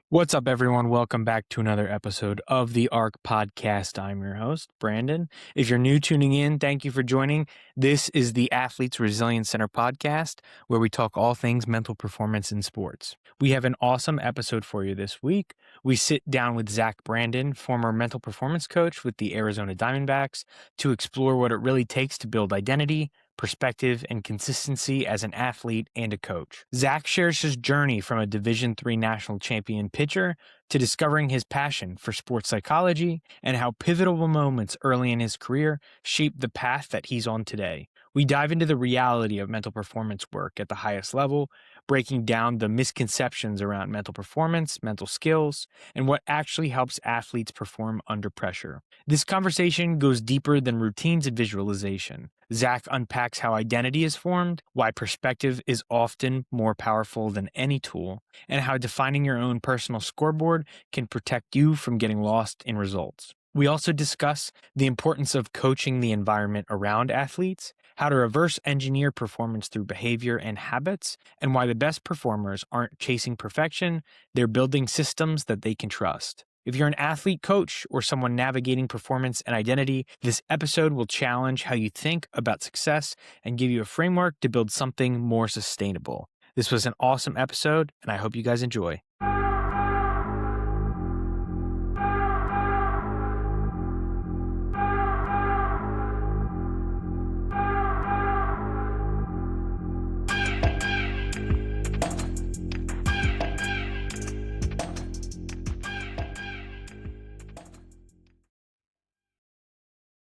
What's up, everyone? Welcome back to another episode of the ARC podcast. I'm your host, Brandon. If you're new tuning in, thank you for joining. This is the Athletes Resilience Center podcast, where we talk all things mental performance in sports. We have an awesome episode for you this week. We sit down with Zach Brandon, former mental performance coach with the Arizona Diamondbacks, to explore what it really takes to build identity, perspective, and consistency as an athlete and a coach. Zach shares his journey from a Division III national champion pitcher to discovering his passion for sports psychology and how pivotal moments early in his career shaped the path that he's on today. We dive into the reality of mental performance work at the highest level, breaking down the misconceptions around mental performance, mental skills, and what actually helps athletes perform under pressure. This conversation goes deeper than routines and visualization. Zach unpacks how identity is formed, why perspective is often more powerful than any tool, and how defining your own personal scoreboard can protect you from getting lost in results. We also discuss the importance of coaching the environment around athletes, how to reverse engineer performance through behavior and habits, and why the best performers aren't chasing perfection, they're building systems that they can trust. If you're an athlete, coach, or someone navigating performance and identity, this episode will challenge how you think about success and give you a framework to build something more sustainable. This was an awesome episode, and I hope you guys enjoy.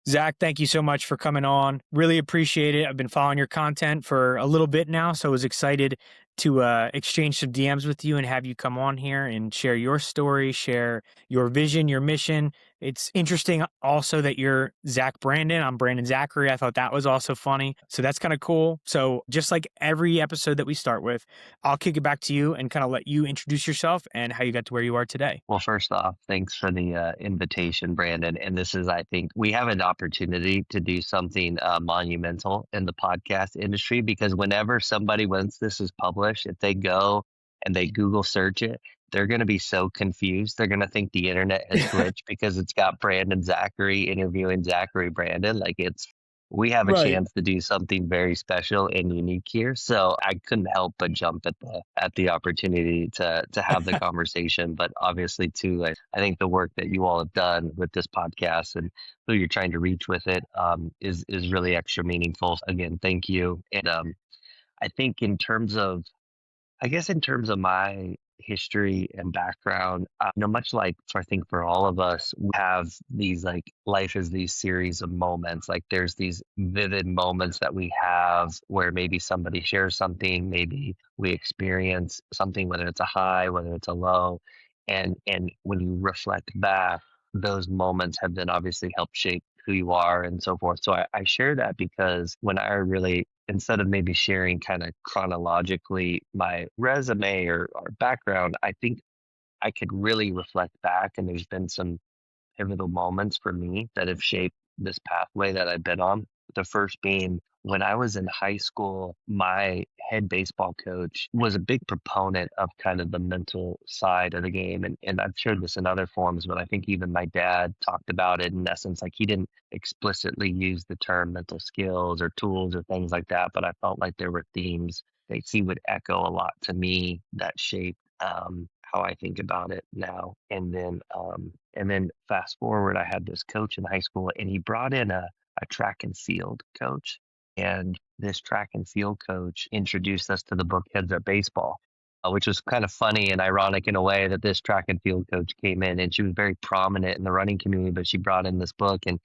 Zach, thank you so much for coming on. Really appreciate it. I've been following your content for a little bit now, so I was excited to exchange some DMs with you and have you come on here and share your story, share your vision, your mission. It's interesting also that you're Zach Brandon. I'm Brandon Zachary. I thought that was also funny. So that's kind of cool. So just like every episode that we start with, I'll kick it back to you and kind of let you introduce yourself and how you got to where you are today. Well, first off, thanks for the invitation, Brandon. And this is, I think, we have an opportunity to do something monumental in the podcast industry because whenever somebody, once this is published, if they go and they Google search it, they're going to be so confused. They're going to think the internet has glitched because it's got Brandon Zachary interviewing Zachary Brandon. We have a Right. chance to do something very special and unique here. So I couldn't help but jump at the opportunity to have the conversation. But obviously, too, I think the work that you all have done with this podcast and who you're trying to reach with it is really extra meaningful. Again, thank you. And I think in terms of my history and background, much like I think for all of us, we have these like life is these series of moments. Like there's these vivid moments that we have where maybe somebody shares something, maybe we experience something, whether it's a high, whether it's a low, and when you reflect back, those moments have then obviously helped shape who you are and so forth. So I share that because when I really instead of maybe sharing kind of chronologically my resume or background, I think I could really reflect back and there's been some pivotal moments for me that have shaped this pathway that I've been on. The first being when I was in high school, my head baseball coach was a big proponent of kind of the mental side of the game. And I've shared this in other forms, but I think even my dad talked about it in essence. Like he didn't explicitly use the term mental skills or tools or things like that, but I felt like there were themes that he would echo a lot to me that shaped how I think about it now. And then fast forward, I had this coach in high school, and he brought in a track and field coach. And this track and field coach introduced us to the book Heads Up Baseball, which was kind of funny and ironic in a way that this track and field coach came in and she was very prominent in the running community, but she brought in this book. And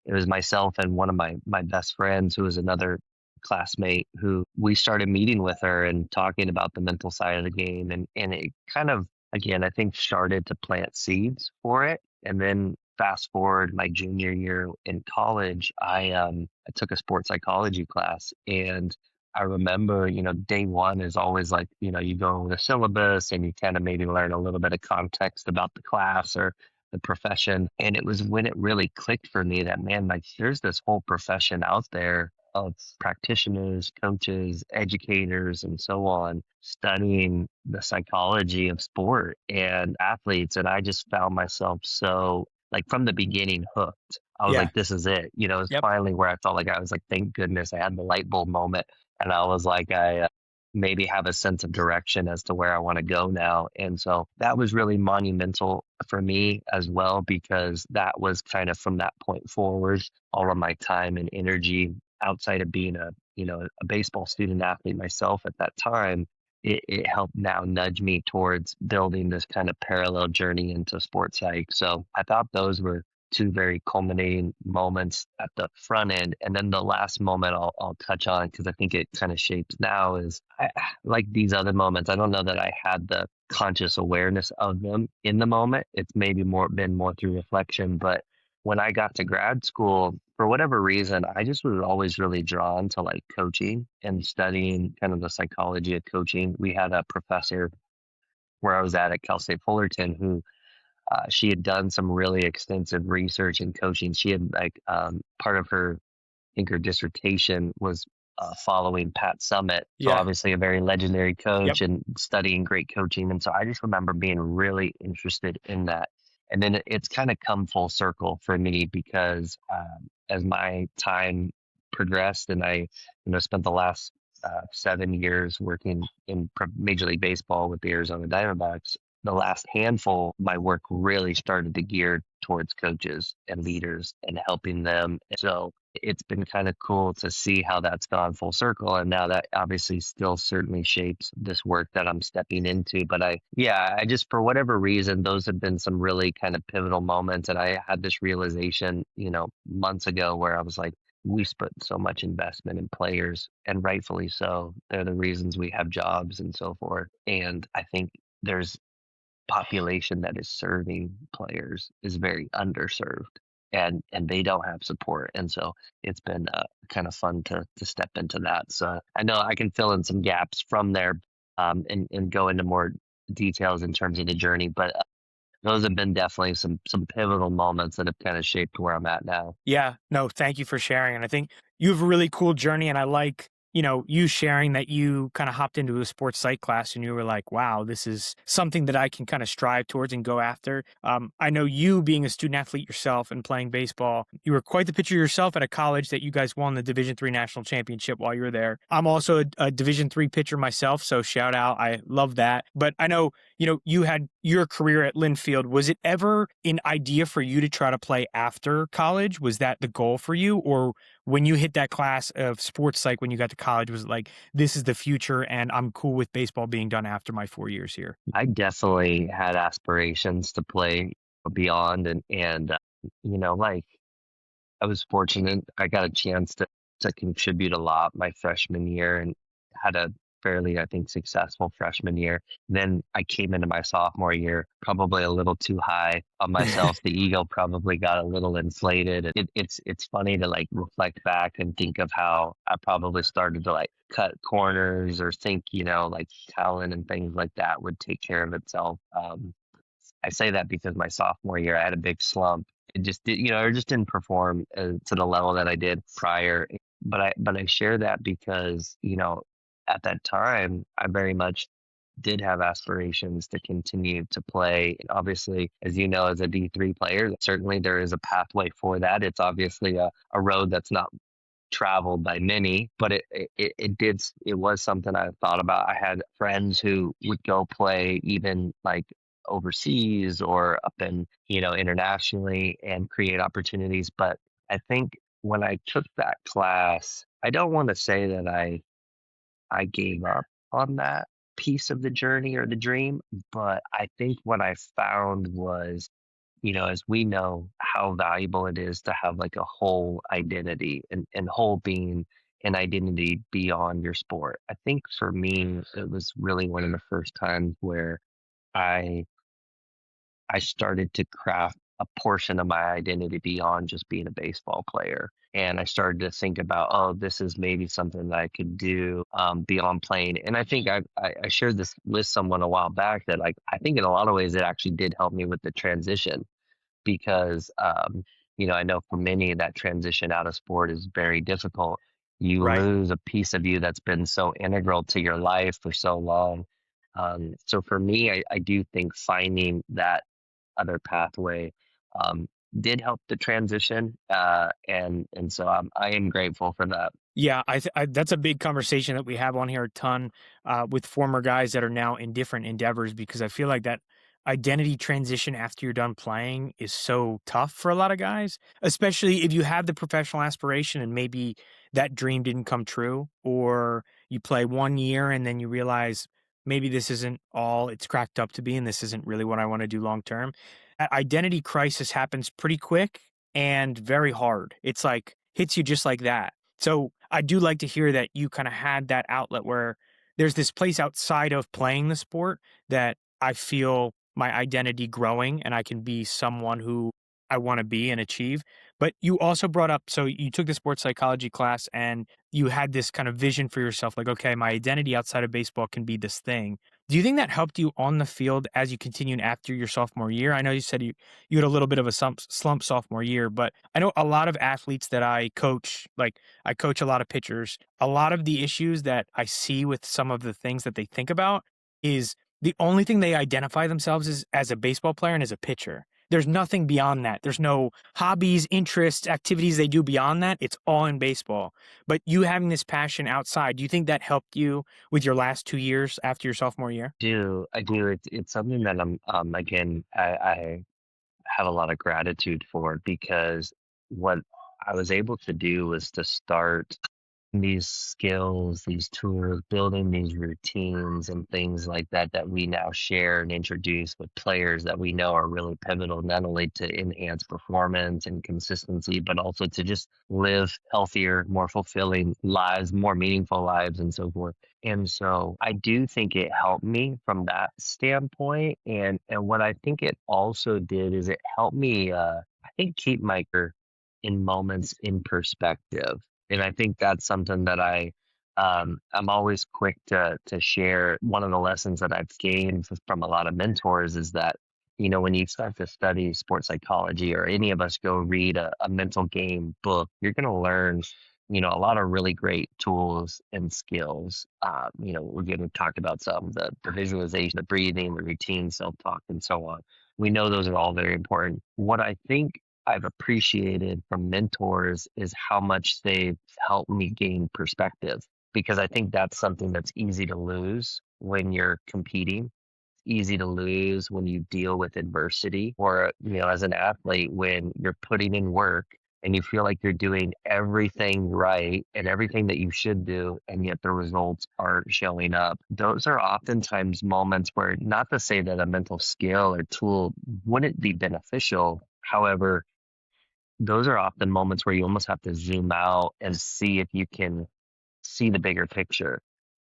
it was myself and one of my best friends, who was another classmate, who we started meeting with her and talking about the mental side of the game. And it kind of, again, I think started to plant seeds for it. And then fast forward my junior year in college, I took a sports psychology class, and I remember, day one is always like, you go over the syllabus and you kind of maybe learn a little bit of context about the class or the profession. And it was when it really clicked for me that, man, like there's this whole profession out there of practitioners, coaches, educators, and so on studying the psychology of sport and athletes. And I just found myself so, like, from the beginning, hooked. I was Yeah. like, this is it. It's Yep. finally where I felt like I was like, thank goodness I had the light bulb moment. And I was like, I maybe have a sense of direction as to where I want to go now. And so that was really monumental for me as well, because that was kind of from that point forward, all of my time and energy outside of being a baseball student athlete myself at that time. It helped now nudge me towards building this kind of parallel journey into sports psych. So I thought those were two very culminating moments at the front end. And then the last moment I'll touch on, because I think it kind of shapes now, is like these other moments. I don't know that I had the conscious awareness of them in the moment. It's maybe been more through reflection. But when I got to grad school, for whatever reason, I just was always really drawn to like coaching and studying kind of the psychology of coaching. We had a professor where I was at Cal State Fullerton who she had done some really extensive research in coaching. She had like part of her, I think her dissertation was following Pat Summit. So Yeah. obviously a very legendary Yep. coach and studying great coaching. And so I just remember being really interested in that. And then it's kind of come full circle for me because as my time progressed and I, spent the last 7 years working in Major League Baseball with the Arizona Diamondbacks, the last handful, my work really started to gear towards coaches and leaders and helping them. So it's been kind of cool to see how that's gone full circle. And now that obviously still certainly shapes this work that I'm stepping into. But I just, for whatever reason, those have been some really kind of pivotal moments. And I had this realization, months ago where I was like, we put so much investment in players, and rightfully so. They're the reasons we have jobs and so forth. And I think there's population that is serving players is very underserved, and they don't have support. And so it's been kind of fun to step into that. So I know I can fill in some gaps from there, and go into more details in terms of the journey, but those have been definitely some pivotal moments that have kind of shaped where I'm at now. Yeah, no, thank you for sharing. And I think you have a really cool journey. And I like, you sharing that you kind of hopped into a sports psych class and you were like, wow, this is something that I can kind of strive towards and go after. I know you being a student athlete yourself and playing baseball, you were quite the pitcher yourself at a college that you guys won the Division III national championship while you were there. I'm also a Division III pitcher myself. So shout out. I love that. But I know, you had your career at Linfield. Was it ever an idea for you to try to play after college? Was that the goal for you? Or when you hit that class of sports psych when you got to college, was it like, this is the future and I'm cool with baseball being done after my 4 years here? I definitely had aspirations to play beyond, and like I was fortunate. I got a chance to contribute a lot my freshman year and had a fairly, I think, successful freshman year. Then I came into my sophomore year probably a little too high on myself. The ego probably got a little inflated. It's funny to like reflect back and think of how I probably started to like cut corners or think, like talent and things like that would take care of itself. I say that because my sophomore year I had a big slump. It just did, I just didn't perform to the level that I did prior. But I share that because at that time I very much did have aspirations to continue to play. And obviously, as you know, as a D3 player, certainly there is a pathway for that. It's obviously a road that's not traveled by many, but it was something I thought about. I had friends who would go play even like overseas or up in, internationally and create opportunities. But I think when I took that class, I don't want to say that I gave up on that piece of the journey or the dream, but I think what I found was, as we know how valuable it is to have like a whole identity, and whole being an identity beyond your sport. I think for me, it was really one of the first times where I I started to craft a portion of my identity beyond just being a baseball player. And I started to think about, oh, this is maybe something that I could do beyond playing. And I think I shared this with someone a while back that like I think in a lot of ways it actually did help me with the transition because I know for many that transition out of sport is very difficult. You Right. lose a piece of you that's been so integral to your life for so long. So for me, I do think finding that other pathway um, did help the transition, and so I am grateful for that. Yeah, that's a big conversation that we have on here a ton with former guys that are now in different endeavors because I feel like that identity transition after you're done playing is so tough for a lot of guys, especially if you have the professional aspiration and maybe that dream didn't come true, or you play 1 year and then you realize maybe this isn't all it's cracked up to be and this isn't really what I want to do long term. Identity crisis happens pretty quick and very hard. It's like hits you just like that. So I do like to hear that you kind of had that outlet where there's this place outside of playing the sport that I feel my identity growing and I can be someone who I want to be and achieve. But you also brought up, so you took the sports psychology class and you had this kind of vision for yourself like, okay, my identity outside of baseball can be this thing. Do you think that helped you on the field as you continued after your sophomore year? I know you said you had a little bit of a slump sophomore year, but I know a lot of athletes that I coach, like I coach a lot of pitchers. A lot of the issues that I see with some of the things that they think about is the only thing they identify themselves as a baseball player and as a pitcher. There's nothing beyond that. There's no hobbies, interests, activities they do beyond that. It's all in baseball. But you having this passion outside, do you think that helped you with your last 2 years after your sophomore year? I do. It's something that again, I have a lot of gratitude for because what I was able to do was to start these skills, these tools, building these routines and things like that that we now share and introduce with players that we know are really pivotal, not only to enhance performance and consistency, but also to just live healthier, more fulfilling lives, more meaningful lives, and so forth. And so I do think it helped me from that standpoint. And what I think it also did is it helped me, I think, keep my career in moments in perspective. And I think that's something that I'm always quick to share. One of the lessons that I've gained from a lot of mentors is that, when you start to study sports psychology or any of us go read a mental game book, you're going to learn, a lot of really great tools and skills. We're going to talk about some, the visualization, the breathing, the routine, self-talk, and so on. We know those are all very important. What I think I've appreciated from mentors is how much they've helped me gain perspective because I think that's something that's easy to lose when you're competing, easy to lose when you deal with adversity or, as an athlete, when you're putting in work and you feel like you're doing everything right and everything that you should do, and yet the results aren't showing up. Those are oftentimes moments where, not to say that a mental skill or tool wouldn't be beneficial. However, those are often moments where you almost have to zoom out and see if you can see the bigger picture,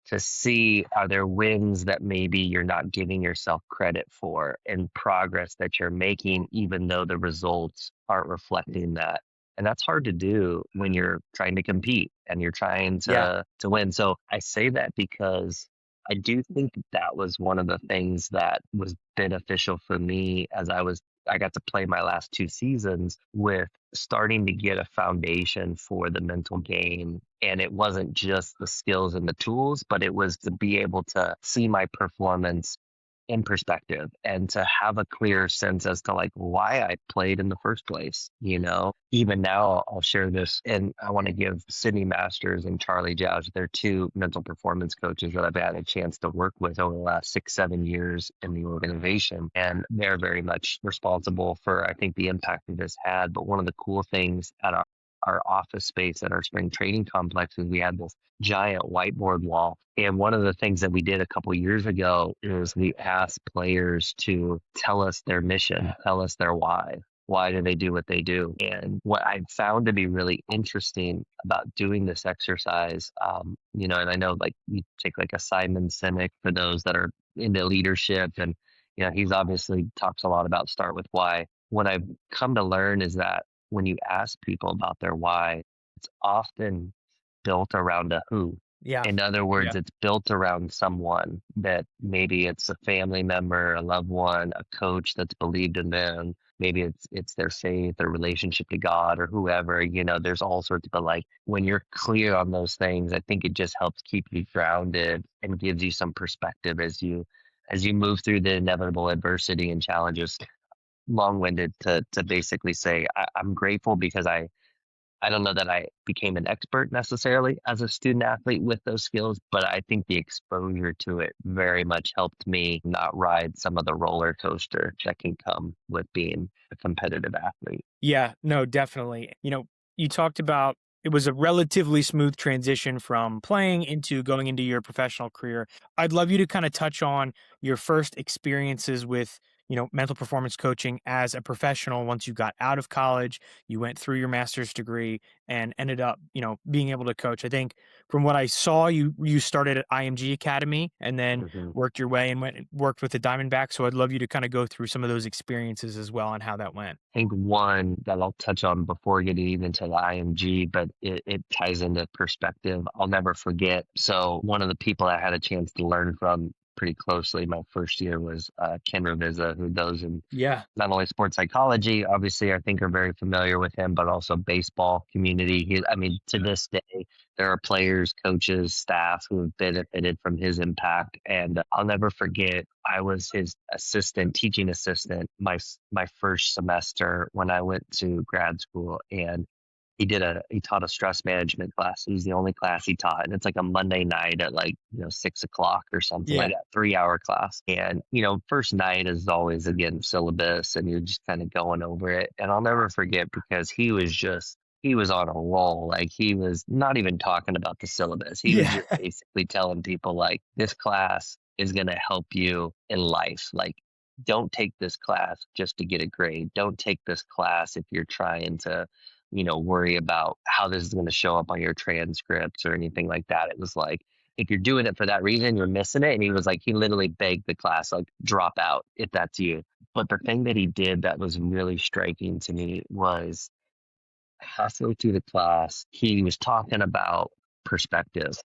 to see are there wins that maybe you're not giving yourself credit for and progress that you're making even though the results aren't reflecting that. And that's hard to do when you're trying to compete and you're trying Yeah. to win. So I say that because I do think that was one of the things that was beneficial for me as I got to play my last 2 seasons with starting to get a foundation for the mental game. And it wasn't just the skills and the tools, but it was to be able to see my performance in perspective and to have a clear sense as to like why I played in the first place. Even now I'll share this, and I want to give Sydney Masters and Charlie Jouge, they're two mental performance coaches that I've had a chance to work with over the last 6 7 years in the organization, and they're very much responsible for, I think, the impact that this had. But one of the cool things at our office space at our spring training complex is we had this giant whiteboard wall. And one of the things that we did a couple years ago is we asked players to tell us their mission, tell us their why. Why do they do what they do? And what I found to be really interesting about doing this exercise, and I know like you take like a Simon Sinek for those that are into leadership, and he's obviously talks a lot about start with why. What I've come to learn is that when you ask people about their why, it's often built around a who. Yeah. In other words, Yeah. it's built around someone that maybe it's a family member, a loved one, a coach that's believed in them. Maybe it's their faith, their relationship to God or whoever. There's all sorts of, but like when you're clear on those things, I think it just helps keep you grounded and gives you some perspective as you move through the inevitable adversity and challenges. Long-winded to basically say I'm grateful because I don't know that I became an expert necessarily as a student athlete with those skills, but I think the exposure to it very much helped me not ride some of the roller coaster that can come with being a competitive athlete. Yeah, no, definitely. You talked about it was a relatively smooth transition from playing into going into your professional career. I'd love you to kind of touch on your first experiences with, mental performance coaching as a professional once you got out of college, you went through your master's degree and ended up, being able to coach. I think from what I saw, you started at IMG Academy and then Mhm. worked your way and went and worked with the Diamondbacks. So I'd love you to kind of go through some of those experiences as well and how that went. I think one that I'll touch on before getting even to the IMG, but it ties into perspective. I'll never forget. So one of the people I had a chance to learn from pretty closely my first year was Ken Ravizza, who does in Yeah. not only sports psychology, obviously, I think are very familiar with him, but also baseball community. I mean, to this day, there are players, coaches, staff who have benefited from his impact. And I'll never forget, I was his assistant, teaching assistant, my first semester when I went to grad school, and he taught a stress management class. It was the only class he taught, and it's like a Monday night at like 6 o'clock or something like Yeah. that, 3 hour class. And first night is always again syllabus, and you're just kind of going over it. And I'll never forget because he was on a roll. Like he was not even talking about the syllabus. He was Yeah. just basically telling people like this class is going to help you in life. Like don't take this class just to get a grade. Don't take this class if you're trying to worry about how this is going to show up on your transcripts or anything like that. It was like, if you're doing it for that reason, you're missing it. And he was like, he literally begged the class, like, drop out if that's you. But the thing that he did that was really striking to me was halfway through the class, he was talking about perspective.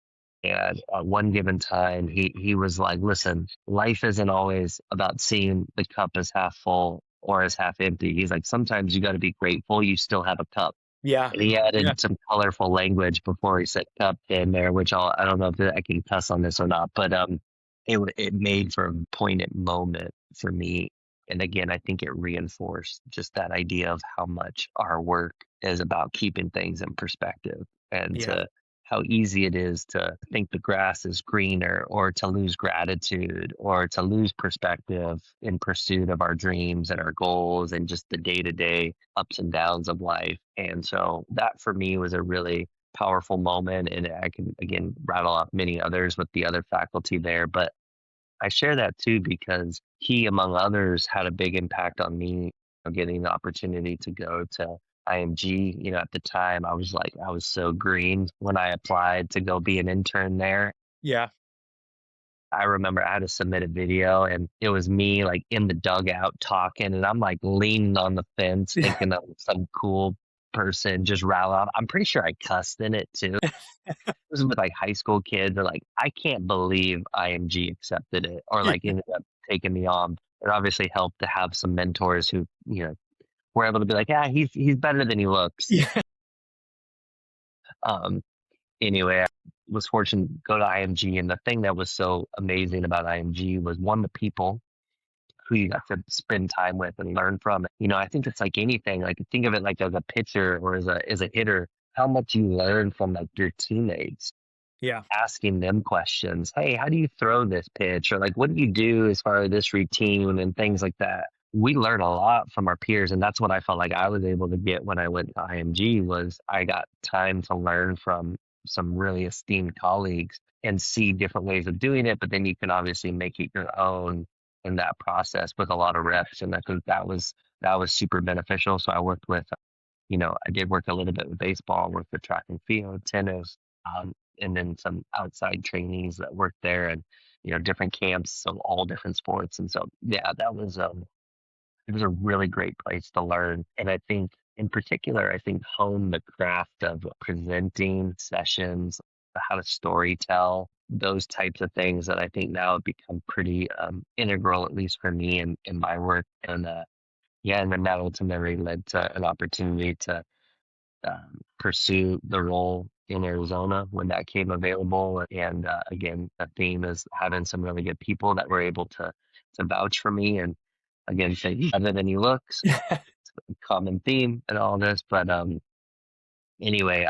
And at one given time, he was like, listen, life isn't always about seeing the cup as half full or as half empty. He's like, sometimes you got to be grateful you still have a cup. Yeah. And he Yeah. added some colorful language before he said cup in there, which I don't know if I can cuss on this or not, but it made for a poignant moment for me. And again, I think it reinforced just that idea of how much our work is about keeping things in perspective and Yeah. to how easy it is to think the grass is greener or to lose gratitude or to lose perspective in pursuit of our dreams and our goals and just the day to day ups and downs of life. And so that for me was a really powerful moment. And I can, again, rattle off many others with the other faculty there. But I share that too because he, among others, had a big impact on me getting the opportunity to go to IMG. At the time, I was like, I was so green when I applied to go be an intern there. Yeah. I remember I had to submit a video and it was me like in the dugout talking and I'm like leaning on the fence Yeah. thinking of some cool person just rattle off. I'm pretty sure I cussed in it too. This is with like high school kids. They're like, I can't believe IMG accepted it or like ended up taking me on. It obviously helped to have some mentors who, were able to be like, yeah, he's better than he looks. Yeah. Um, anyway, I was fortunate to go to IMG, and the thing that was so amazing about IMG was one, the people who you got to spend time with and learn from. I think it's like anything. Like think of it like as a pitcher or as a hitter, how much you learn from like your teammates Yeah. asking them questions. Hey, how do you throw this pitch? Or like, what do you do as far as this routine and things like that? We learn a lot from our peers. And that's what I felt like I was able to get when I went to IMG was I got time to learn from some really esteemed colleagues and see different ways of doing it. But then you can obviously make it your own in that process with a lot of reps. And I think that was super beneficial. So I worked with I did work a little bit with baseball, worked with track and field, tennis, and then some outside trainees that worked there and, different camps of all different sports. And so, yeah, it was a really great place to learn. And I think in particular, I think hone the craft of presenting sessions how to story tell, those types of things that I think now have become pretty integral, at least for me in my work. And yeah, and then that ultimately led to an opportunity to pursue the role in Arizona when that came available. And again, the theme is having some really good people that were able to vouch for me and again say better than you look. So common theme and all this, but anyway,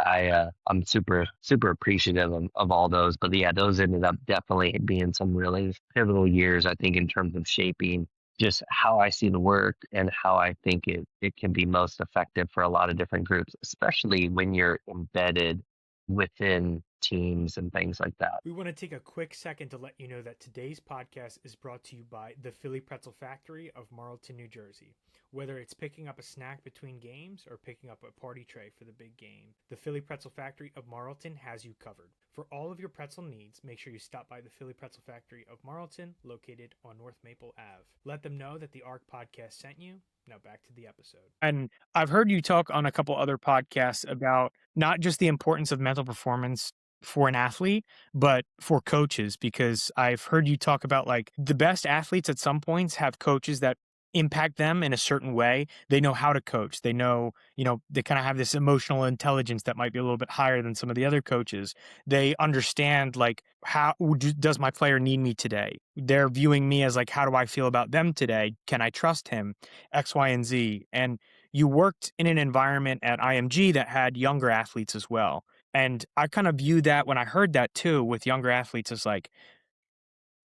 I'm super appreciative of all those. But yeah, those ended up definitely being some really pivotal years, I think, in terms of shaping just how I see the work and how I think it can be most effective for a lot of different groups, especially when you're embedded within teams and things like that. We want to take a quick second to let you know that today's podcast is brought to you by the Philly Pretzel Factory of Marlton, New Jersey. Whether it's picking up a snack between games or picking up a party tray for the big game, the Philly Pretzel Factory of Marlton has you covered. For all of your pretzel needs, make sure you stop by the Philly Pretzel Factory of Marlton, located on North Maple Ave. Let them know that the ARC podcast sent you. Now back to the episode. And I've heard you talk on a couple other podcasts about not just the importance of mental performance for an athlete, but for coaches, because I've heard you talk about like the best athletes at some points have coaches that impact them in a certain way. They know how to coach. They know, they kind of have this emotional intelligence that might be a little bit higher than some of the other coaches. They understand like how does my player need me today? They're viewing me as like, how do I feel about them today? Can I trust him? X, Y, and Z. And you worked in an environment at IMG that had younger athletes as well. And I kind of view that when I heard that too with younger athletes as like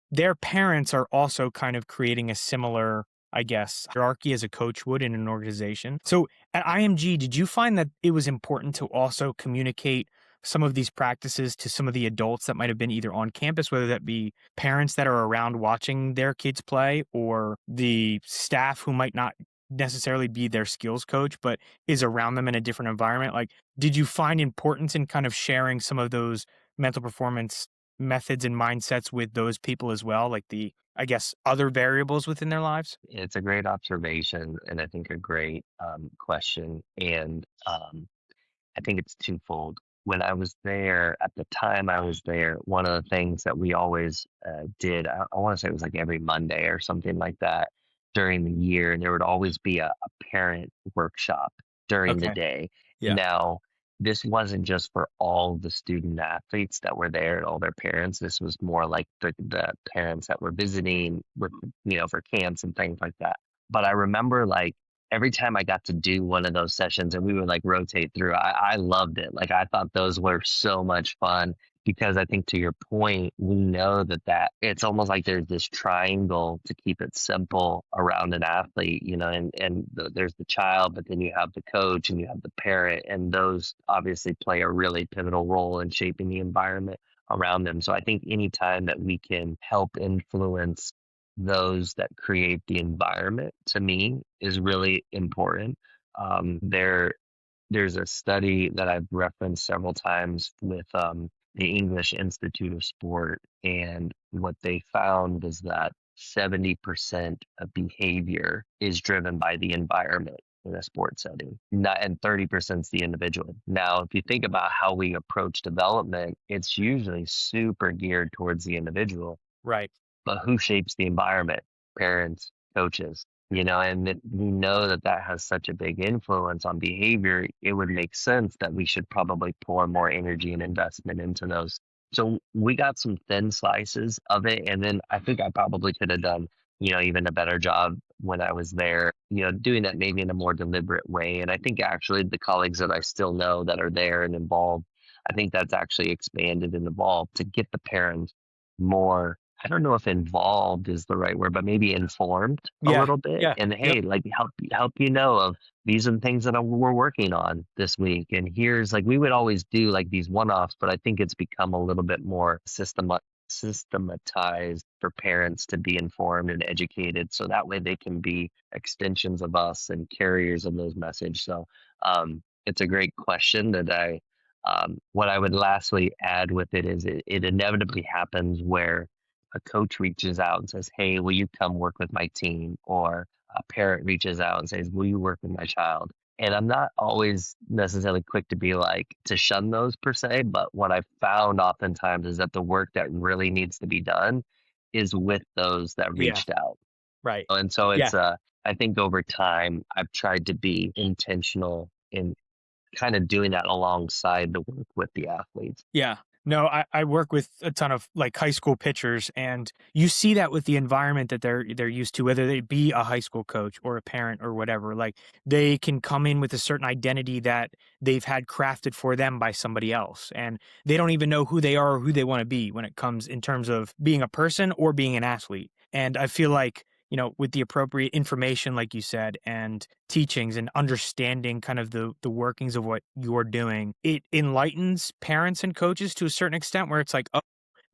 their parents are also kind of creating a similar, I guess, hierarchy as a coach would in an organization. So at IMG, did you find that it was important to also communicate some of these practices to some of the adults that might have been either on campus, whether that be parents that are around watching their kids play or the staff who might not necessarily be their skills coach, but is around them in a different environment? Like, did you find importance in kind of sharing some of those mental performance methods and mindsets with those people as well, like the, I guess, other variables within their lives? It's a great observation and I think a great question. And I think it's twofold. When I was there, at the time I was there, one of the things that we always did, I want to say it was like every Monday or something like that during the year, and there would always be a parent workshop during the Okay. day. Yeah. Now, this wasn't just for all the student athletes that were there and all their parents. This was more like the parents that were visiting, for camps and things like that. But I remember like every time I got to do one of those sessions and we would like rotate through, I loved it. Like I thought those were so much fun because I think to your point, we know that it's almost like there's this triangle to keep it simple around an athlete, and there's the child, but then you have the coach and you have the parent, and those obviously play a really pivotal role in shaping the environment around them. So I think anytime that we can help influence those that create the environment to me is really important. There's a study that I've referenced several times with the English Institute of Sport, and what they found is that 70% of behavior is driven by the environment in a sports setting, not, and 30% is the individual. Now, if you think about how we approach development, it's usually super geared towards the individual, Right. but who shapes the environment? Parents, coaches, and we know that has such a big influence on behavior. It would make sense that we should probably pour more energy and investment into those. So we got some thin slices of it. And then I think I probably could have done, even a better job when I was there, doing that maybe in a more deliberate way. And I think actually the colleagues that I still know that are there and involved, I think that's actually expanded and evolved to get the parents more. I don't know if involved is the right word, but maybe informed a Yeah. little bit. Yeah. And Yep. hey, like help of these are the things that we're working on this week. And here's like we would always do like these one-offs, but I think it's become a little bit more systematized for parents to be informed and educated, so that way they can be extensions of us and carriers of those messages. So it's a great question that what I would lastly add with it is it inevitably happens where a coach reaches out and says, "Hey, will you come work with my team?" Or a parent reaches out and says, "Will you work with my child?" And I'm not always necessarily quick to be like to shun those per se, but what I've found oftentimes is that the work that really needs to be done is with those that Yeah. reached out. Right. And so Yeah. I think over time I've tried to be intentional in kind of doing that alongside the work with the athletes. Yeah. No, I work with a ton of like high school pitchers, and you see that with the environment that they're used to, whether they be a high school coach or a parent or whatever. Like they can come in with a certain identity that they've had crafted for them by somebody else. And they don't even know who they are or who they want to be when it comes in terms of being a person or being an athlete. And I feel like, with the appropriate information, like you said, and teachings and understanding kind of the workings of what you're doing, it enlightens parents and coaches to a certain extent where it's like, oh,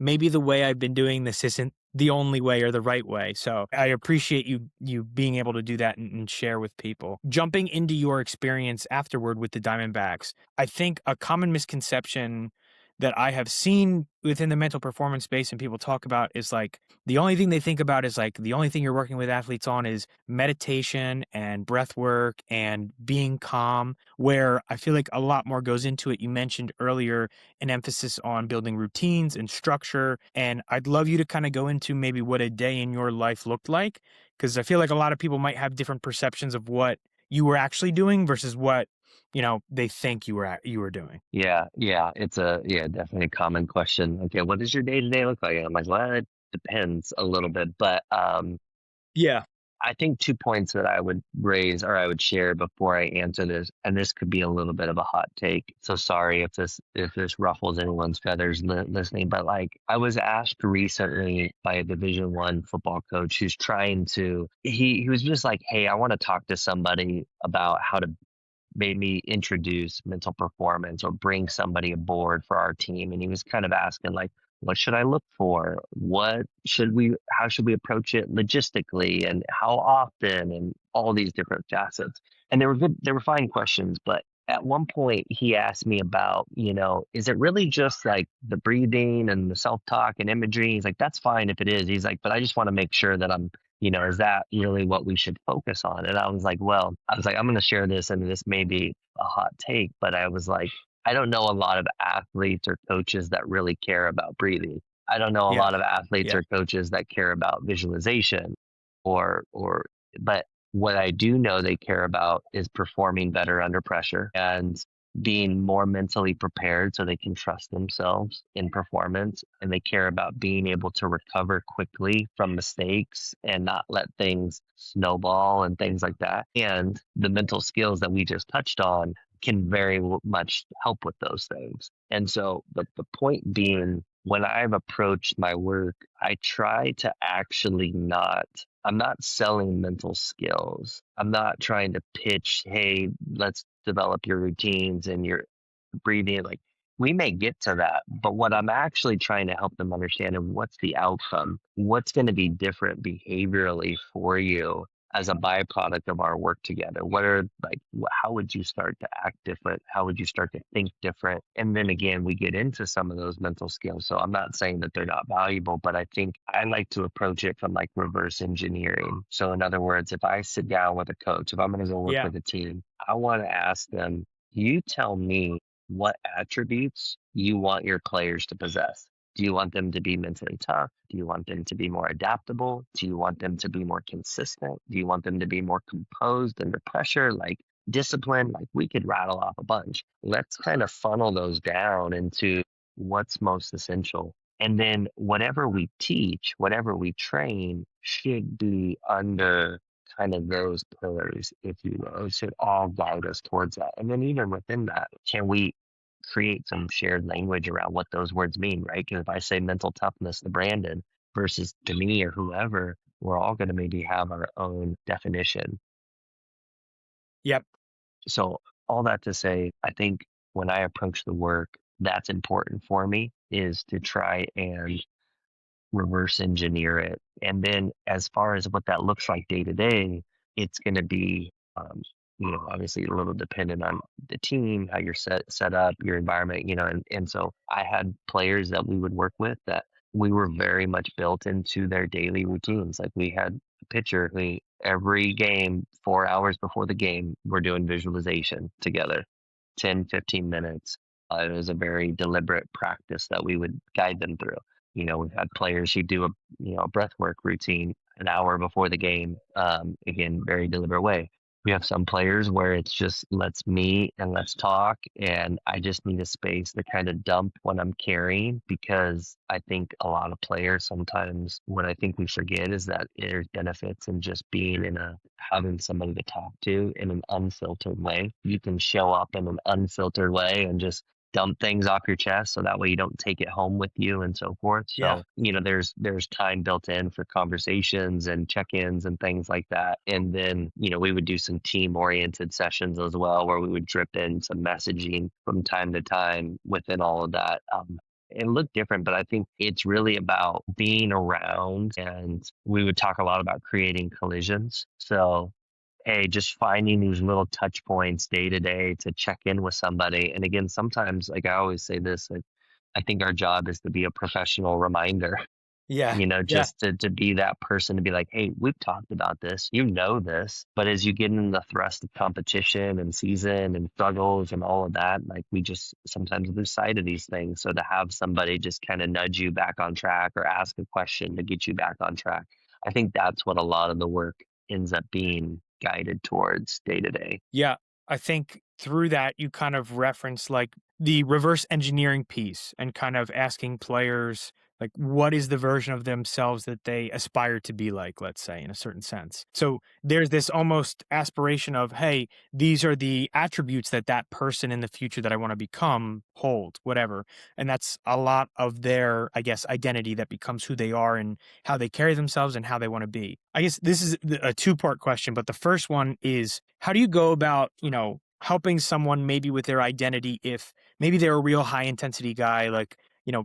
maybe the way I've been doing this isn't the only way or the right way. So I appreciate you being able to do that and share with people. Jumping into your experience afterward with the Diamondbacks, I think a common misconception that I have seen within the mental performance space and people talk about is like the only thing they think about is like the only thing you're working with athletes on is meditation and breath work and being calm, where I feel like a lot more goes into it. You mentioned earlier an emphasis on building routines and structure. And I'd love you to kind of go into maybe what a day in your life looked like, because I feel like a lot of people might have different perceptions of what you were actually doing versus what, they think you were doing. Yeah, yeah, it's definitely a common question. Okay, what does your day to day look like? And I'm like, well, it depends a little bit, but Yeah. I think 2 points that I would raise or I would share before I answer this, and this could be a little bit of a hot take. So sorry if this ruffles anyone's feathers listening, but like I was asked recently by a Division 1 football coach who's trying to he was just like, "Hey, I want to talk to somebody about how to made me introduce mental performance or bring somebody aboard for our team." And he was kind of asking like, what should I look for? How should we approach it logistically and how often and all these different facets. And they were fine questions, but at one point he asked me about, is it really just like the breathing and the self-talk and imagery? He's like, that's fine if it is. He's like, but I just want to make sure that is that really what we should focus on? And I was like, I'm going to share this, and this may be a hot take, but I was like, I don't know a lot of athletes or coaches that really care about breathing. I don't know a Yeah. lot of athletes Yeah. or coaches that care about visualization but what I do know they care about is performing better under pressure and being more mentally prepared so they can trust themselves in performance, and they care about being able to recover quickly from mistakes and not let things snowball and things like that. And the mental skills that we just touched on can very much help with those things. And so the point being, when I've approached my work, I try to actually I'm not selling mental skills. I'm not trying to pitch, hey, let's develop your routines and your breathing. Like, we may get to that, but what I'm actually trying to help them understand is what's the outcome, what's going to be different behaviorally for you as a byproduct of our work together. How would you start to act different? How would you start to think different? And then again, we get into some of those mental skills. So I'm not saying that they're not valuable, but I think I like to approach it from like reverse engineering. So in other words, if I sit down with a coach, if I'm going to go work Yeah. with a team, I want to ask them, you tell me what attributes you want your players to possess. Do you want them to be mentally tough? Do you want them to be more adaptable? Do you want them to be more consistent? Do you want them to be more composed under pressure, like disciplined? Like, we could rattle off a bunch. Let's kind of funnel those down into what's most essential. And then whatever we teach, whatever we train should be under kind of those pillars, if you will. It should all guide us towards that. And then even within that, can we create some shared language around what those words mean, right? Because if I say mental toughness to Brandon versus to me or whoever, we're all going to maybe have our own definition. Yep. So all that to say, I think when I approach the work, that's important for me, is to try and reverse engineer it. And then as far as what that looks like day to day, it's going to be, obviously a little dependent on the team, how you're set up, your environment, and so I had players that we would work with that we were very much built into their daily routines. Like, we had a pitcher every game, 4 hours before the game, we're doing visualization together, 10, 15 minutes. It was a very deliberate practice that we would guide them through. We've had players who do a breath work routine an hour before the game. Again, very deliberate way. We have some players where it's just let's meet and let's talk, and I just need a space to kind of dump what I'm carrying, because I think a lot of players sometimes what I think we forget is that there's benefits in just being in a having somebody to talk to in an unfiltered way. You can show up in an unfiltered way and just dump things off your chest, so that way you don't take it home with you and so forth. Yeah. So, there's time built in for conversations and check-ins and things like that. And then, we would do some team-oriented sessions as well, where we would drip in some messaging from time to time within all of that. It looked different, but I think it's really about being around, and we would talk a lot about creating collisions. So, hey, just finding these little touch points day to day to check in with somebody. And again, sometimes, like I always say this, like, I think our job is to be a professional reminder, Yeah. Yeah. just to be that person to be like, hey, we've talked about this, this. But as you get in the thrust of competition and season and struggles and all of that, like we just sometimes lose sight of these things. So to have somebody just kind of nudge you back on track or ask a question to get you back on track, I think that's what a lot of the work ends up being guided towards day to day. Yeah, I think through that you kind of reference like the reverse engineering piece and kind of asking players like what is the version of themselves that they aspire to be like, let's say, in a certain sense. So there's this almost aspiration of, hey, these are the attributes that that person in the future that I want to become hold, whatever. And that's a lot of their, I guess, identity that becomes who they are and how they carry themselves and how they want to be. I guess this is a two-part question, but the first one is how do you go about, helping someone maybe with their identity if maybe they're a real high intensity guy, like,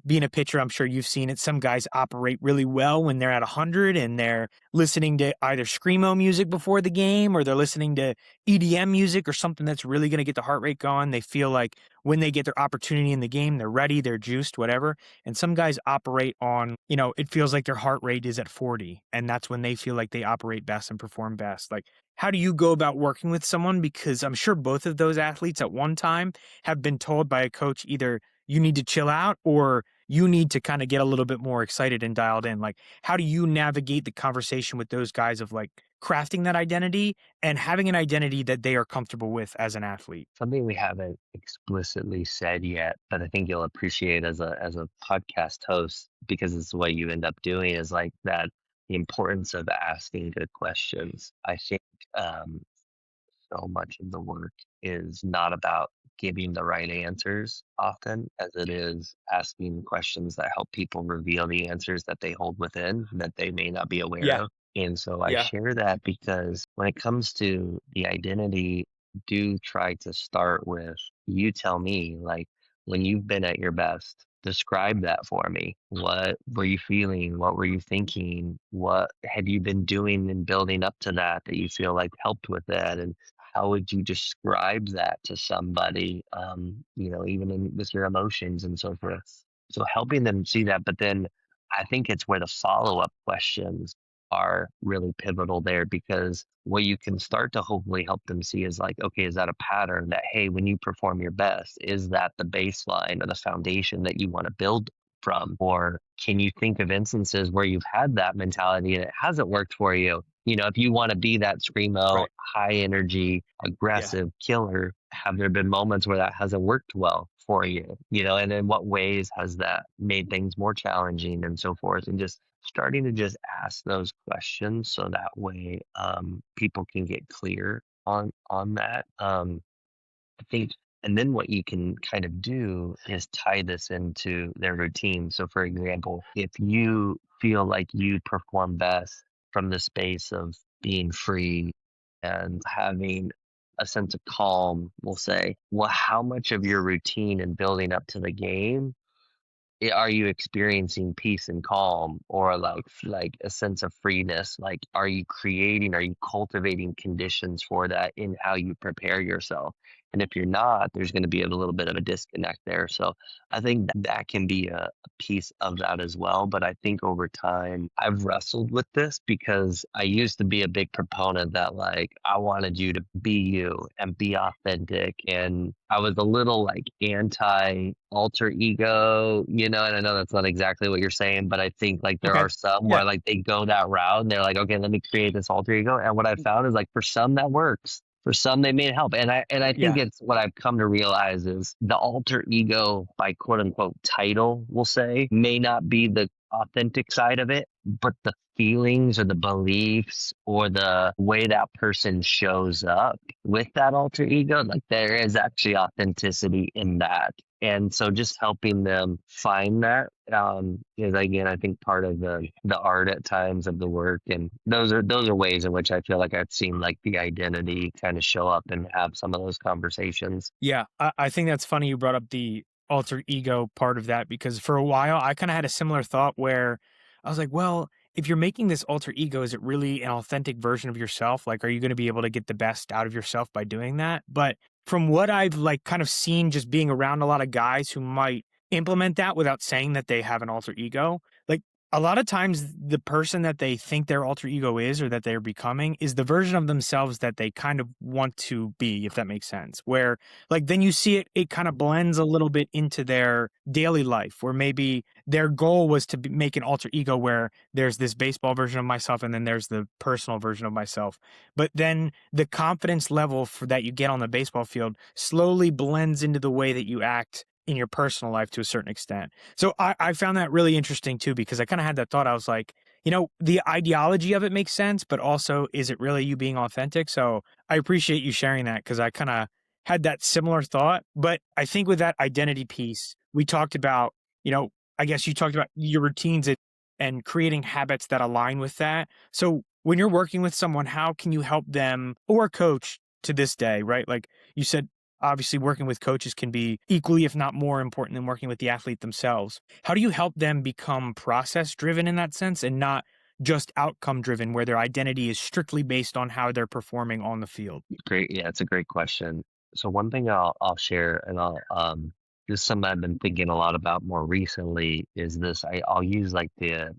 being a pitcher, I'm sure you've seen it. Some guys operate really well when they're at 100 and they're listening to either screamo music before the game or they're listening to EDM music or something that's really going to get the heart rate going. They feel like when they get their opportunity in the game, they're ready, they're juiced, whatever. And some guys operate on, it feels like their heart rate is at 40 and that's when they feel like they operate best and perform best. Like, how do you go about working with someone? Because I'm sure both of those athletes at one time have been told by a coach either you need to chill out or you need to kind of get a little bit more excited and dialed in. Like, how do you navigate the conversation with those guys of like crafting that identity and having an identity that they are comfortable with as an athlete? Something we haven't explicitly said yet, but I think you'll appreciate as a podcast host, because it's what you end up doing, is like that the importance of asking good questions. I think um, so much of the work is not about giving the right answers often as it is asking questions that help people reveal the answers that they hold within that they may not be aware Yeah. of. And so I Yeah. share that because when it comes to the identity, do try to start with you tell me, like, when you've been at your best, describe that for me. What were you feeling? What were you thinking? What have you been doing and building up to that you feel like helped with that? And how would you describe that to somebody, even with your emotions and so forth? So helping them see that, but then I think it's where the follow-up questions are really pivotal there, because what you can start to hopefully help them see is like, okay, is that a pattern that, hey, when you perform your best, is that the baseline or the foundation that you want to build from? Or can you think of instances where you've had that mentality and it hasn't worked for you? If you want to be that screamo, Right. high energy, Yeah. aggressive killer, have there been moments where that hasn't worked well for you? And in what ways has that made things more challenging and so forth? And just starting to just ask those questions so that way people can get clear on that. I think, and then what you can kind of do is tie this into their routine. So, for example, if you feel like you perform best from the space of being free and having a sense of calm, we'll say, well, how much of your routine and building up to the game are you experiencing peace and calm, or like a sense of freeness? Like, are you cultivating conditions for that in how you prepare yourself? And if you're not, there's going to be a little bit of a disconnect there. So I think that can be a piece of that as well. But I think over time, I've wrestled with this because I used to be a big proponent that, like, I wanted you to be you and be authentic. And I was a little like anti alter ego, and I know that's not exactly what you're saying, but I think like there Okay. are some Yeah. where like they go that route and they're like, okay, let me create this alter ego. And what I found is like for some that works. For some, they made help, and I think Yeah. it's what I've come to realize is the alter ego, by quote unquote title, we'll say, may not be the authentic side of it, but the feelings or the beliefs or the way that person shows up with that alter ego, like there is actually authenticity in that. And so just helping them find that is again, I think part of the art at times of the work. And those are ways in which I feel like I've seen like the identity kind of show up and have some of those conversations. Yeah, I think that's funny you brought up the alter ego part of that because for a while I kind of had a similar thought where I was like, well, if you're making this alter ego, is it really an authentic version of yourself? Like, are you going to be able to get the best out of yourself by doing that? But from what I've like kind of seen just being around a lot of guys who might implement that without saying that they have an alter ego, like a lot of times the person that they think their alter ego is or that they're becoming is the version of themselves that they kind of want to be, if that makes sense. Where like then you see it kind of blends a little bit into their daily life where maybe their goal was to make an alter ego where there's this baseball version of myself and then there's the personal version of myself, but then the confidence level for that you get on the baseball field slowly blends into the way that you act in your personal life to a certain extent. So I found that really interesting too because I kind of had that thought. I was like, the ideology of it makes sense, but also is it really you being authentic? So I appreciate you sharing that because I kind of had that similar thought. But I think with that identity piece, we talked about, you know, I guess you talked about your routines and creating habits that align with that. So when you're working with someone, how can you help them or coach to this day, right? Like you said, obviously working with coaches can be equally, if not more important than working with the athlete themselves. How do you help them become process driven in that sense and not just outcome driven, where their identity is strictly based on how they're performing on the field? Great. Yeah, it's a great question. So one thing I'll share, and I'll just something I've been thinking a lot about more recently is this. I'll use like the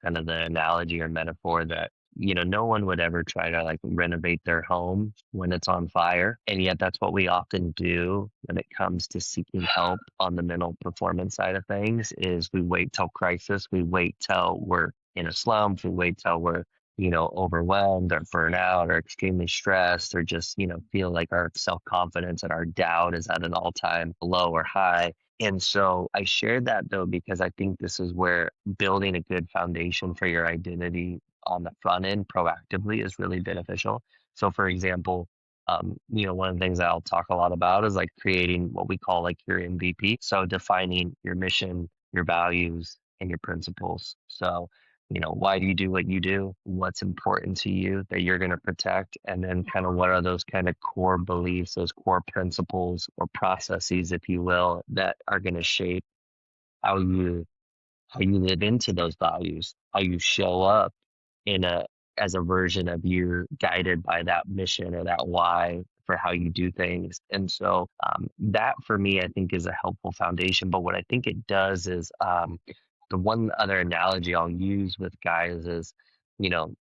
kind of the analogy or metaphor that no one would ever try to like renovate their home when it's on fire, and yet that's what we often do when it comes to seeking help on the mental performance side of things. Is we wait till crisis, we wait till we're in a slump, we wait till we're overwhelmed or burnt out or extremely stressed or just, feel like our self confidence and our doubt is at an all time low or high. And so I shared that though, because I think this is where building a good foundation for your identity on the front end proactively is really beneficial. So, for example, one of the things that I'll talk a lot about is like creating what we call like your MVP. So, defining your mission, your values, and your principles. So, why do you do what you do? What's important to you that you're going to protect? And then kind of what are those kind of core beliefs, those core principles or processes, if you will, that are going to shape how you live into those values, how you show up in a as a version of you guided by that mission or that why for how you do things. And so that for me, I think is a helpful foundation. But what I think it does is the one other analogy I'll use with guys is, you know,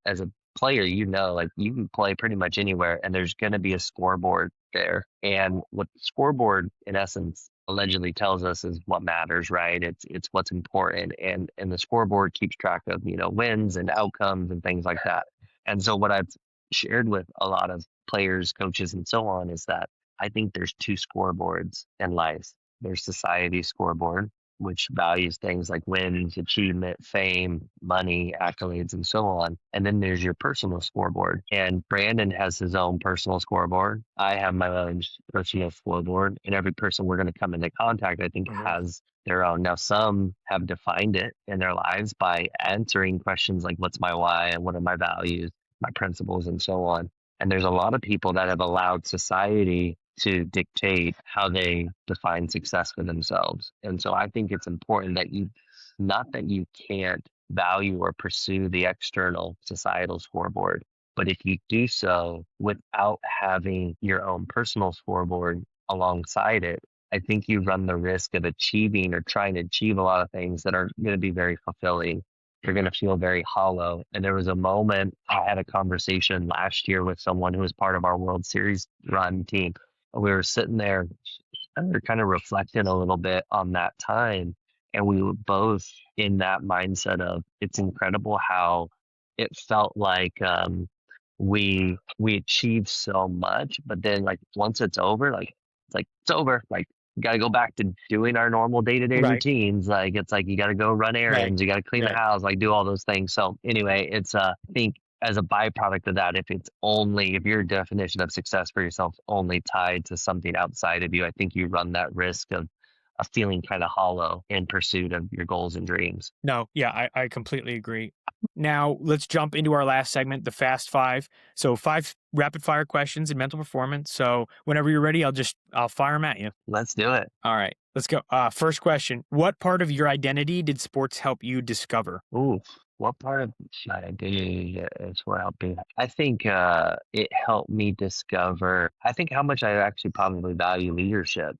as a player, like you can play pretty much anywhere and there's going to be a scoreboard there. And what the scoreboard, in essence, allegedly tells us is what matters, right? It's what's important, and the scoreboard keeps track of wins and outcomes and things like that. And so what I've shared with a lot of players, coaches, and so on is that I think there's two scoreboards in life. There's society scoreboard, which values things like wins, achievement, fame, money, accolades, and so on. And then there's your personal scoreboard. And Brandon has his own personal scoreboard. I have my own personal scoreboard. And every person we're going to come into contact, I think, Mhm. has their own. Now, some have defined it in their lives by answering questions like, what's my why? And what are my values, my principles, and so on. And there's a lot of people that have allowed society to dictate how they define success for themselves. And so I think it's important that not that you can't value or pursue the external societal scoreboard, But if you do so without having your own personal scoreboard alongside it, I think you run the risk of achieving or trying to achieve a lot of things that are going to be very fulfilling. You're going to feel very hollow. And there was a moment I had a conversation last year with someone who was part of our World Series run team. We were sitting there and we are kind of reflecting a little bit on that time. And we were both in that mindset of it's incredible how it felt like we achieved so much, but then like once it's over, like it's over. Like you got to go back to doing our normal day to day Right. routines. Like it's like you got to go run Right. errands, you got to clean the Right. house, like do all those things. So anyway, it's I think as a byproduct of that, if your definition of success for yourself is only tied to something outside of you, I think you run that risk of feeling kind of hollow in pursuit of your goals and dreams. No, yeah, I completely agree. Now let's jump into our last segment, the fast five. So five rapid fire questions in mental performance. So whenever you're ready, I'll fire them at you. Let's do it. All right, let's go. First question: what part of your identity did sports help you discover? Ooh, what part of my identity is what helping? I think it helped me discover, I think how much I actually probably value leadership,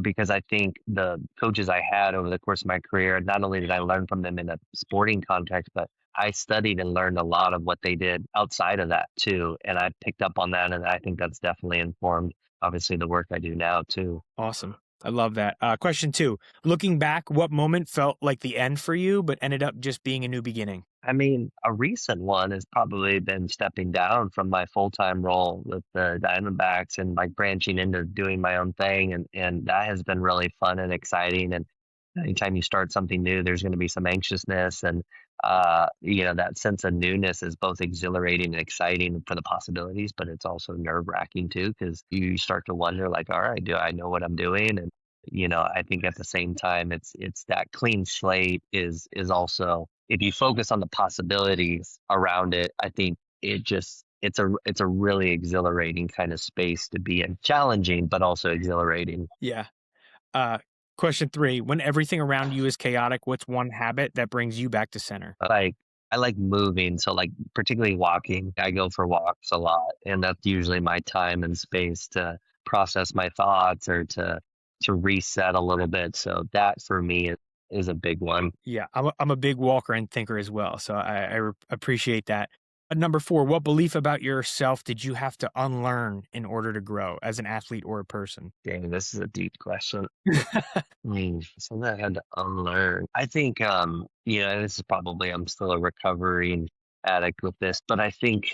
because I think the coaches I had over the course of my career, not only did I learn from them in a sporting context, but I studied and learned a lot of what they did outside of that too. And I picked up on that. And I think that's definitely informed, obviously, the work I do now too. Awesome. I love that. Question two: looking back, what moment felt like the end for you, but ended up just being a new beginning? I mean, a recent one has probably been stepping down from my full-time role with the Diamondbacks and like branching into doing my own thing. And that has been really fun and exciting. And anytime you start something new, there's going to be some anxiousness and that sense of newness is both exhilarating and exciting for the possibilities, but it's also nerve-wracking too, because you start to wonder like, all right, do I know what I'm doing? And I think at the same time, it's that clean slate is also, if you focus on the possibilities around it, I think it's a really exhilarating kind of space to be in. Challenging, but also exhilarating. Yeah. Uh, Question three: when everything around you is chaotic, what's one habit that brings you back to center? Like I like moving, so like particularly walking. I go for walks a lot, and that's usually my time and space to process my thoughts or to reset a little bit. So that for me is a big one. Yeah, I'm a big walker and thinker as well, so appreciate that. Number four: what belief about yourself did you have to unlearn in order to grow as an athlete or a person? Dang, this is a deep question. Something I had to unlearn. I think, and this is probably I'm still a recovering addict with this, but I think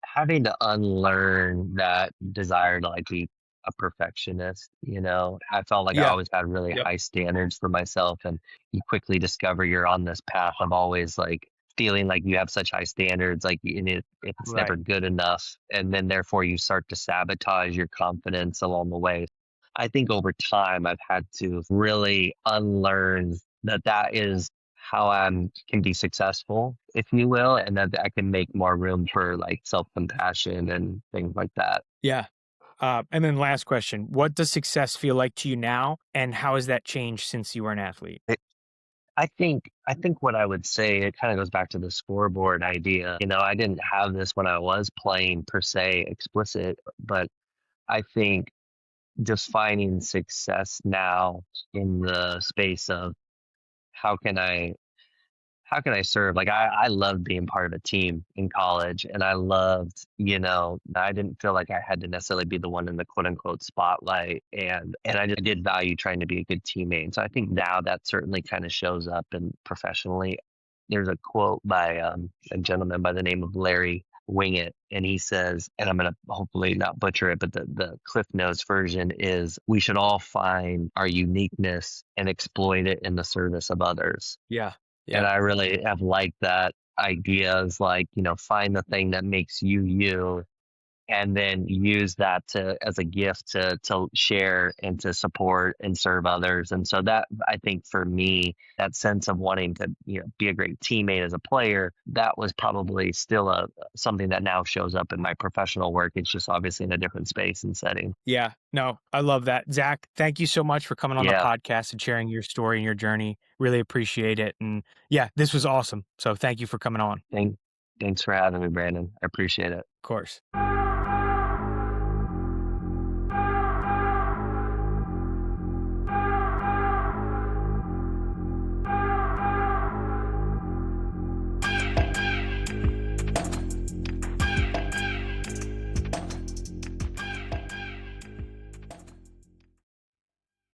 having to unlearn that desire to like be a perfectionist. I felt like I Yeah. always had really Yep. high standards for myself, and you quickly discover you're on this path of always like feeling like you have such high standards, like it's never Right. good enough, and then therefore you start to sabotage your confidence along the way. I think over time, I've had to really unlearn that is how I can be successful, if you will, and that I can make more room for like self compassion and things like that. Yeah. And then last question: what does success feel like to you now, and how has that changed since you were an athlete? I think what I would say, it kind of goes back to the scoreboard idea. I didn't have this when I was playing per se explicit, but I think defining success now in the space of how can I how can I serve? Like I loved being part of a team in college, and I loved, I didn't feel like I had to necessarily be the one in the quote unquote spotlight, and I just did value trying to be a good teammate. So I think now that certainly kind of shows up and professionally. There's a quote by a gentleman by the name of Larry Wingett, and he says, and I'm gonna hopefully not butcher it, but the Cliff Notes version is, "We should all find our uniqueness and exploit it in the service of others." Yeah. And Yeah. I really have liked that idea is like, find the thing that makes you you and then use that to as a gift to share and to support and serve others. And so that I think for me, that sense of wanting to, be a great teammate as a player, that was probably still a something that now shows up in my professional work. It's just obviously in a different space and setting. Yeah. No, I love that. Zach, thank you so much for coming on the Yeah. podcast and sharing your story and your journey. Really appreciate it. And yeah, this was awesome. So thank you for coming on. Thank Thanks for having me, Brandon. I appreciate it. Of course.